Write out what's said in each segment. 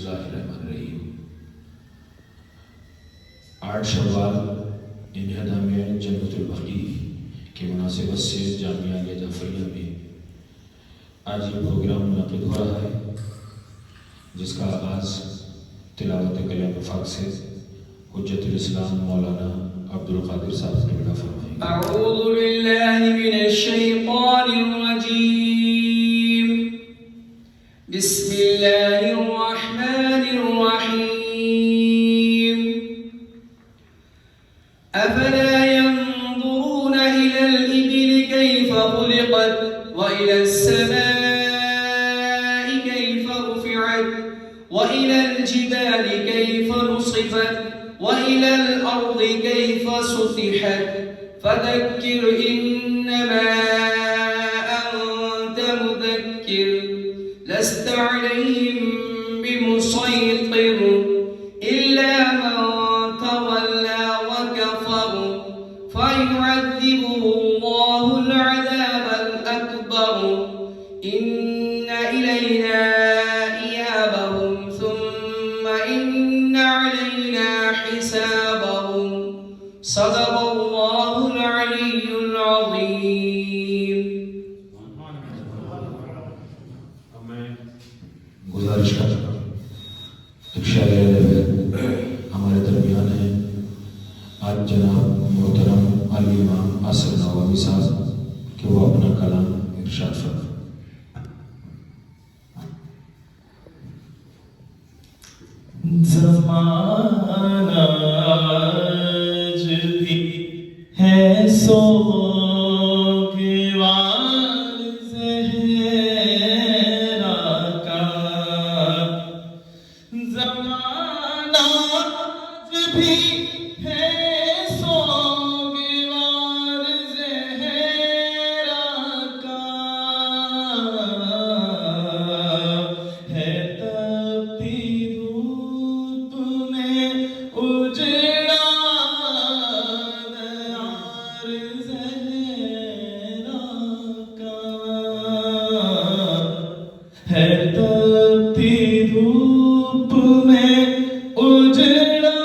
اللہ الرحمن الرحیم۔ 8 شوال انہدام جنت البقیع کی مناسبت سے جامعہ علیہ جعفریہ میں آج یہ پروگرام منعقد ہو رہا ہے، جس کا آغاز تلاوت کلام پاک سے حجت الاسلام مولانا عبدالقادر صاحب نے بڑا فرمائے۔ اعوذ باللہ من الشیطان الرجیم، بسم اللہ الرحمن الرحیم۔ افلا ينظرون الى الابل كيف خلقت والى السماء كيف رفعت والى الجبال كيف نصفت وإلى الأرض كيف سطحت فذكر إنما أنت مذكر لست عليهم بمسيطر إلا من تولى وكفر فيعذبه الله العذاب الأكبر إن إلينا إيابهم ثم إن علينا حسابهم صدق الله العلي العظيم۔ میں گزارش کرتا ہوں، ایک شاعر ہمارے درمیان ہیں آج جناب محترم علی امام آصف نوابی صاحب کہ وہ اپنا کلام ارشاد فرمائیں۔ زمانہ آج بھی ہے سوگوار زہرا کا، زمانہ آج بھی ہے سوگوار زہرا کا، ہے تپتی دھوپ میں اجڑا دیار زہرا کا، ہے تپتی دھوپ میں اجڑا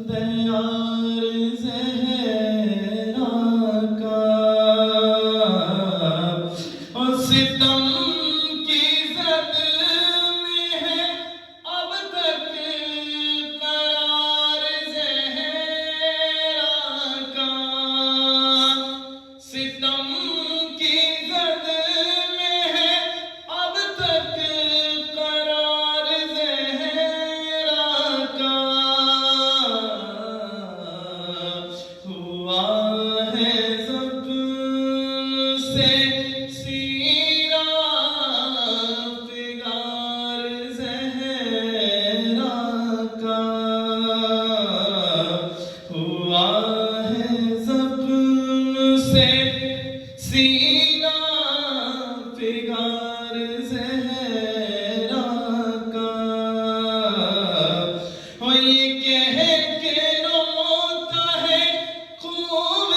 دیار زہرا کا، اور ستم کی زد میں ہے اب تک قرار زہرا کا، ستم کی زد میں ہے اب تک قرار زہرا کا، ہوا ہے زخم سے سیرا فگار زہرا کا، ہوا ہے زخم سے سیرا فگار زہرا کا، اور یہ کہہ کے روتا ہے خوب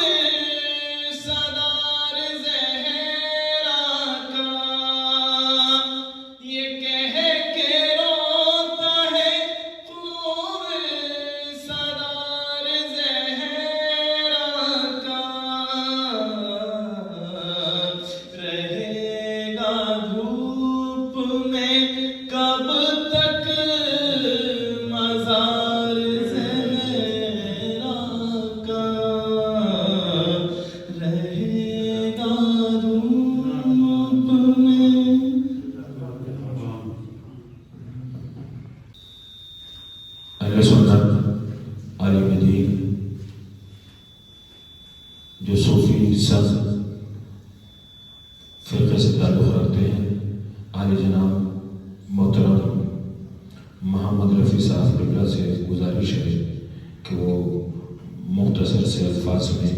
صدار زہرا کا، یہ کہہ کے روتا ہے خوب صدار زہرا کا، رہے گا دھوپ میں کب تک مزار زہرا کا، رہے گا دھوپ میں۔ اہل سنت عالم دین جو صوفی سنت فرقے سے تعلق رکھتے ہیں، عالی جناب محترم محمد رفیع صاحب قبلہ سے گزارش ہے کہ وہ مختصر سے الفاظ میں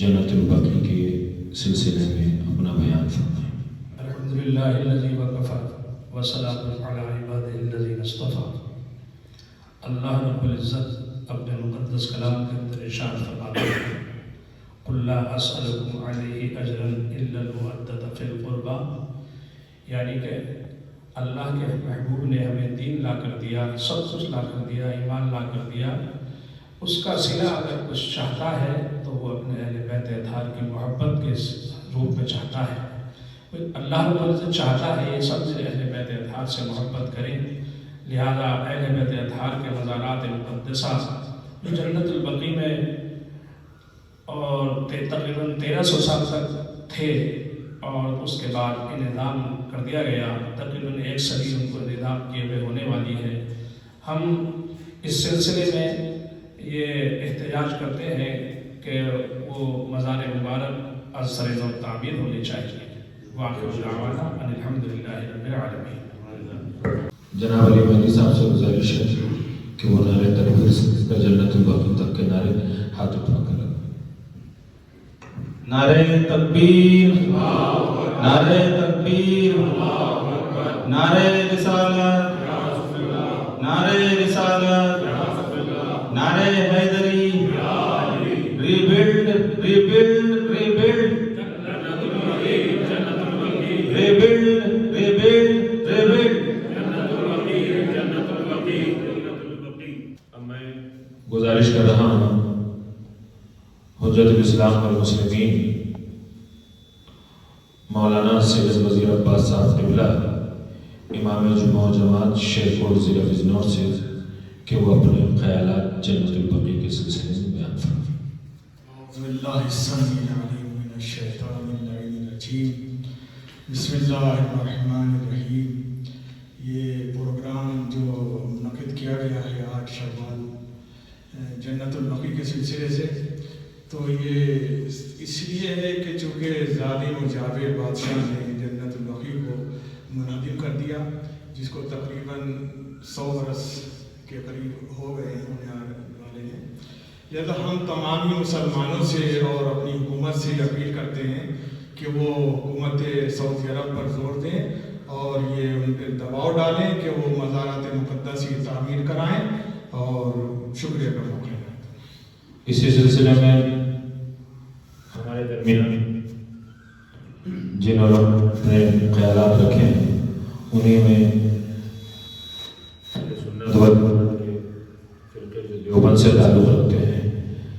جنت البقیع کے سلسلے میں اپنا بیان فرمائیں۔ الحمدللہ الذی وکفی وسلام علی عبادہ الذین اصطفی۔ اللہ رب العزت اپنے مقدس کلام کے اندر ارشاد فرماتے ہیں، قل لا اسألکم علیہ اجرا الا المودۃ فی القربی، یعنی کہ اللہ کے محبوب نے ہمیں دین لا کر دیا، سب کچھ لا کر دیا، ایمان لا کر دیا، اس کا صلہ اگر کچھ چاہتا ہے تو وہ اپنے اہل بیت اطہار کی محبت کے روپ میں چاہتا ہے۔ اللہ رب العزت چاہتا ہے یہ سب سے اہل بیت اطہار سے محبت کریں، لہذا اہل بیت اطہار کے مزارات مقدسہ جو جنت البقیع میں اور تقریباً 1300 سال تک تھے اور اس کے بعد انہدام کر دیا گیا، تقریباً 1 صدی ان کو انہدام کیے ہوئے ہونے والی ہے۔ ہم اس سلسلے میں یہ احتجاج کرتے ہیں کہ وہ مزار مبارک از سر نو تعمیر ہونی چاہیے۔ وآخر دعوانا ان الحمدللہ رب العالمین۔ جناب علی مہدی صاحب سے گزارش ہے کہ وہ نعرہ تکبیر سے جنت البقیع تک کے نعرے ہاتھ اٹھا کر نعرہ تکبیر، نعرہ تکبیر، نعرہ رسالت، نعرہ رسالت، نعرہ حیدری، rebuild rebuild rebuild, rebuild rebuild rebuild. اب میں گزارش کر رہا ہوں حجت الاسلام والمسلمین مولانا سید وزیر عباس صاحب قبلہ امام جمعہ و جماعت شیرکوٹ ضلع بجنور سے کہ وہ اپنے خیالات جنت البقیع کے سلسلے میں بیان فرمائیں۔ اعوذ باللہ السمیع العلیم من الشیطان اللعین الرجیم، بسم اللہ الرحمن الرحیم۔ یہ پروگرام جو منعقد کیا گیا ہے 8 شوال جنت البقیع کے سلسلے سے، تو یہ اس لیے ہے کہ چونکہ ظالم و جابر بادشاہ نے جنت البقیع کو منہدم کر دیا، جس کو تقریباً 100 برس کے قریب ہو گئے ہونے والے ہیں۔ لہذا ہم تمامی مسلمانوں سے اور اپنی حکومت سے اپیل کرتے ہیں کہ وہ حکومت سعودی عرب پر زور دیں اور یہ ان پہ دباؤ ڈالیں کہ وہ مزارات مقدس کی تعمیر کرائیں، اور شکریہ کا موقع ہے۔ اسی سلسلے میں ہمارے درمیان جن لوگوں نے خیالات رکھے ہیں انہیں میں سنت والجماعت کے فرقے جو دیوبند سے تعلق رکھتے ہیں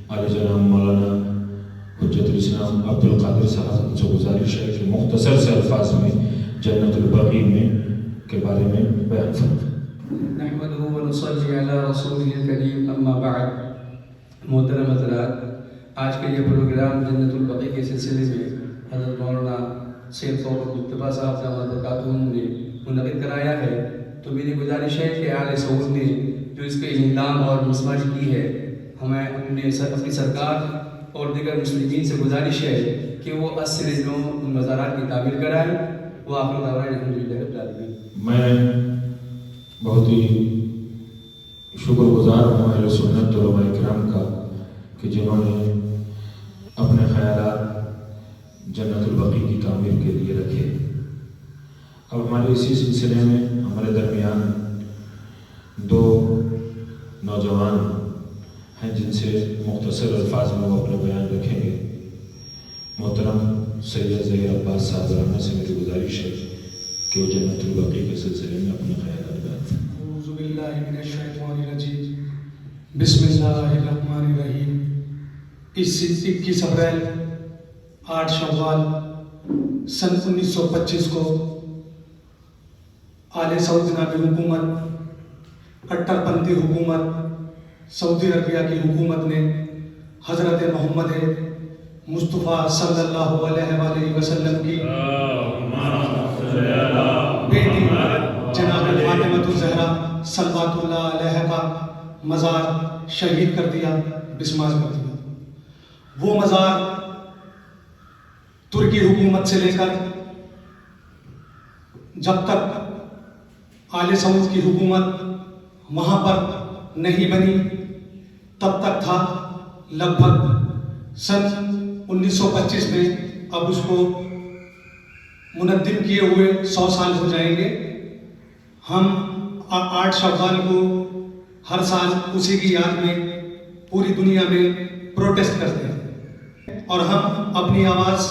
عالی جناب مولانا حجت الاسلام عبد القادر صاحب سے گزارش ہے کہ مختصر سے الفاظ میں جنت البقیع میں کے بارے میں بیان فرمائیں۔ نحمده ونصلي على رسوله الكريم اما بعد۔ محترم حضرات، آج کا یہ پروگرام جنت البقیع کے سلسلے میں حضرت مولانا سید فوقر مجتبیٰ صاحب سے برکاتہ نے منعقد کرایا ہے، تو میری گزارش ہے کہ آل سعود نے جو اس پہ انہدام اور مسماری کی ہے، ہمیں اپنی سرکار اور دیگر مسلمین سے گزارش ہے کہ وہ اصل ان مزارات کی تعمیر کرائیں۔ وہ آخر دعوانا الحمدللہ رب العالمین۔ میں بہت ہی شکر گزار ہوں اہل سنت علماء کرام کا کہ جنہوں نے اپنے خیالات جنت البقیع کی تعمیر کے لیے رکھے۔ اب ہمارے اسی سلسلے میں ہمارے درمیان 2 نوجوان ہیں جن سے مختصر الفاظ میں وہ اپنے بیان رکھیں گے۔ محترم سید ظہیر عباس صاحب رحمہ سے میری گزارش ہے کہ وہ جنت البقیع کے سلسلے میں اپنے خیالات بیان فرمائیں۔ اعوذ باللہ من الشیطان الرجیم، بسم اللہ الرحمن الرحیم۔ 21 اپریل 8 شوال سن 1925 کو آل سعود جناب حکومت، کٹر پنتھی حکومت سعودی عربیہ کی حکومت نے حضرت محمد مصطفیٰ صلی اللہ علیہ وآلہ وسلم کی بیٹی جناب فاطمہ الزہرا صلوات اللہ علیہ کا مزار شہید کر دیا، بسمار کر دیا۔ وہ مزار ترکی حکومت سے لے کر جب تک آل سعود کی حکومت وہاں پر نہیں بنی تب تک تھا۔ لگ بھگ سن 1925 میں اب اس کو منہدم کیے ہوئے 100 سال ہو جائیں گے۔ ہم 8 شوال کو ہر سال اسی کی یاد میں پوری دنیا میں پروٹیسٹ کرتے ہیں، اور ہم اپنی آواز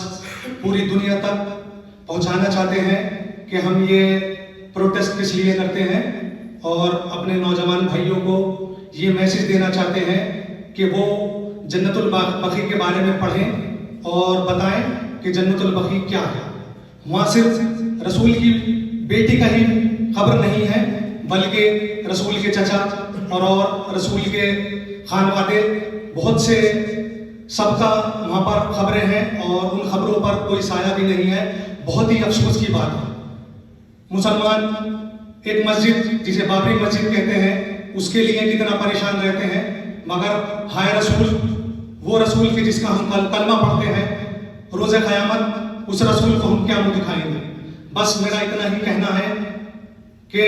پوری دنیا تک پہنچانا چاہتے ہیں کہ ہم یہ پروٹیسٹ کس لیے کرتے ہیں اور اپنے نوجوان بھائیوں کو یہ میسج دینا چاہتے ہیں کہ وہ جنت البقیع کے بارے میں پڑھیں اور بتائیں کہ جنت البقیع کیا ہے۔ وہاں صرف رسول کی بیٹی کا ہی خبر نہیں ہے، بلکہ رسول کے چچا اور رسول کے خانوادے بہت سے سب کا وہاں پر خبریں ہیں اور ان خبروں پر کوئی سایہ بھی نہیں ہے۔ بہت ہی افسوس کی بات ہے، مسلمان ایک مسجد جسے بابری مسجد کہتے ہیں اس کے لیے کتنا پریشان رہتے ہیں، مگر ہائے رسول، وہ رسول کی جس کا ہم کلمہ پڑھتے ہیں، روز قیامت اس رسول کو ہم کیا منہ دکھائیں گے۔ بس میرا اتنا ہی کہنا ہے کہ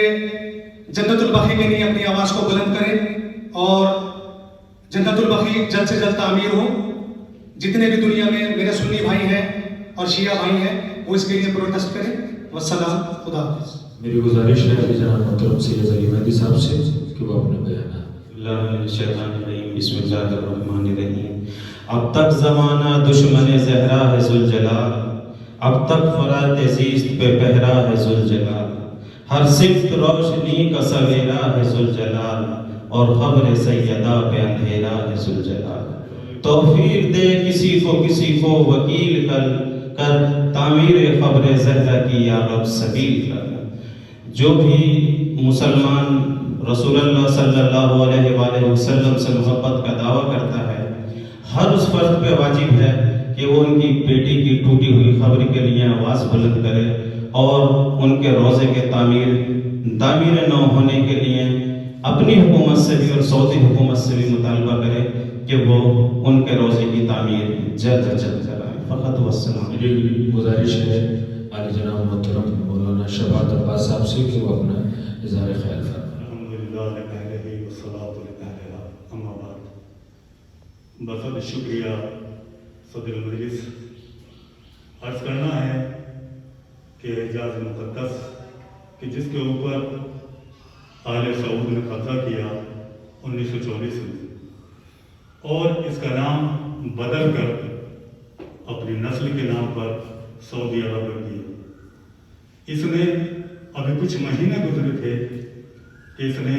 جنت البقیع کے لیے اپنی آواز کو بلند کریں اور جنت البقیع جلد سے جلد تعمیر ہو۔ جتنے بھی دنیا میں میرے سنی بھائی ہیں اور شیعہ بھائی ہیں وہ اس کے لیے پروٹیسٹ کریں۔ والسلام، خدا حافظ۔ میری گزارش ہے کہ جناب محترم سید علی مہدی صاحب سے کہ وہ اپنے بیانات۔ بسم اللہ الرحمن الرحیم۔ اب تک زمانہ دشمن زہرا ہے ذوالجلال، اب تک فرات زیست پہ پہرا ہے ذوالجلال، ہر صفت روشنی کا سویرا ہے ذوالجلال، اور خبر سیدہ پہ اندھیرا ہے ذوالجلال۔ توفیق دے کسی کو وکیل کر تعمیر خبر زہرا کی یا رب سبیل کر۔ جو بھی مسلمان رسول اللہ صلی اللہ علیہ وآلہ وسلم سے محبت کا دعویٰ کرتا ہے، ہر اس فرد پہ واجب ہے کہ وہ ان کی بیٹی کی ٹوٹی ہوئی خبر کے لیے آواز بلند کرے اور ان کے روزے کے تعمیر نو ہونے کے لیے اپنی حکومت سے بھی اور سعودی حکومت سے بھی مطالبہ کرے کہ وہ ان کے روزے کی تعمیر جلد از جلد کرائیں۔ فقط والسلام۔ میری گزارش ہے عالی جناب محترم مولانا شفاعت عباس صاحب سے کہ وہ اپنا اظہار خیال فرمائیں۔ بسد شکریہ صدر المجلس۔ عرض کرنا ہے کہ اعجاز مقدس کہ جس کے اوپر آل سعود نے قبضہ کیا 1944 میں اور اس کا نام بدل کر اپنی نسل کے نام پر سعودی عرب رکھ دیا۔ اس نے ابھی کچھ مہینے گزرے تھے کہ اس نے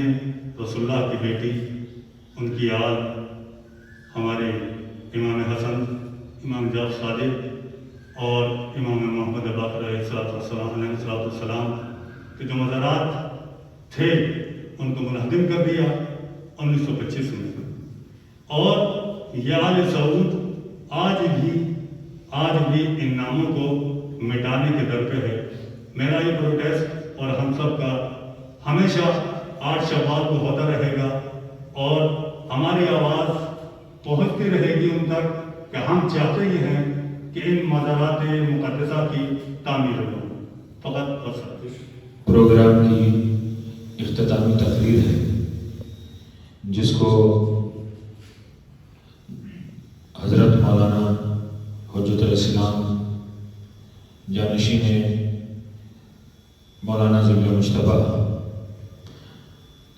رسول اللہ کی بیٹی، ان کی آل، ہمارے امام حسن، امام جعفر صادق اور امام محمد باقر علیہ السلام کے جو مزارات تھے ان کو منہدم کر دیا 1925 میں۔ اور یہ آل سعود آج بھی ان ناموں کو مٹانے کے در پہ ہے۔ میرا یہ پروٹیسٹ اور ہم سب کا ہمیشہ 8 شوال کو ہوتا رہے گا اور ہماری آواز پہنچتی رہے گی ان تک کہ ہم چاہتے ہی ہیں کہ ان مزارات مقدسہ کی تعمیر ہو۔ فقط بس پروگرام کی اختتامی تقریر ہے جس کو حضرت مولانا حجت الاسلام جانشین مولانا ضلع مشتبہ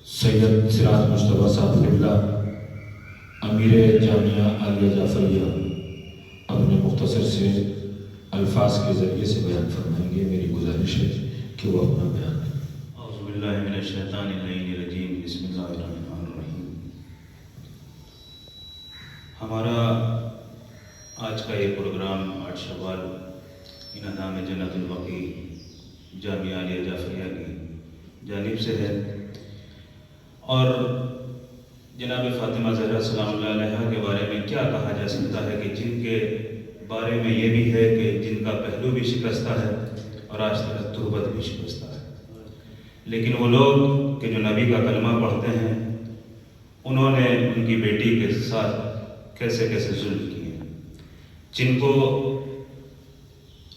سید سراج مشتبہ صاحب قبلہ امیر جامعہ عالیہ جعفریہ اپنے مختصر سے الفاظ کے ذریعے سے بیان فرمائیں گے۔ میری گزارش ہے کہ وہ اپنا بیان کریں۔ اعوذ باللہ من الشیطان الرجیم، بسم اللہ الرحمن الرحیم۔ ہمارا آج کا یہ پروگرام 8 شوال انعام جنت البقیع جامعہ عالیہ جعفریہ کی جانب سے ہے، اور جناب فاطمہ زہرا سلام اللہ علیہا کے بارے میں کیا کہا جا سکتا ہے کہ جن کے بارے میں یہ بھی ہے کہ جن کا پہلو بھی شکستہ ہے اور آج تک تربت بھی شکستہ ہے، لیکن وہ لوگ کہ جو نبی کا کلمہ پڑھتے ہیں انہوں نے ان کی بیٹی کے ساتھ کیسے کیسے ظلم کیے، جن کو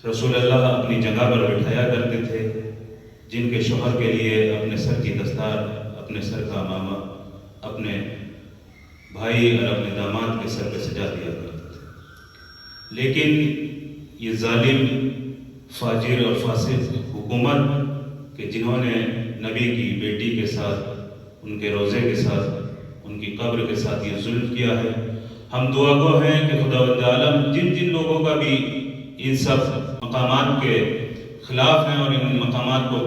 رسول اللہ اپنی جگہ پر بٹھایا کرتے تھے، جن کے شوہر کے لیے اپنے سر کی دستار، اپنے سر کا امامہ اپنے بھائی اور اپنے داماد کے سر پہ سجا دیا کرتے تھے، لیکن یہ ظالم، فاجر اور فاسد حکومت کہ جنہوں نے نبی کی بیٹی کے ساتھ، ان کے روزے کے ساتھ، ان کی قبر کے ساتھ یہ ظلم کیا ہے، ہم دعا گو ہیں کہ خداوند عالم جن لوگوں کا بھی ان سب مقامات کے خلاف ہیں اور ان مقامات کو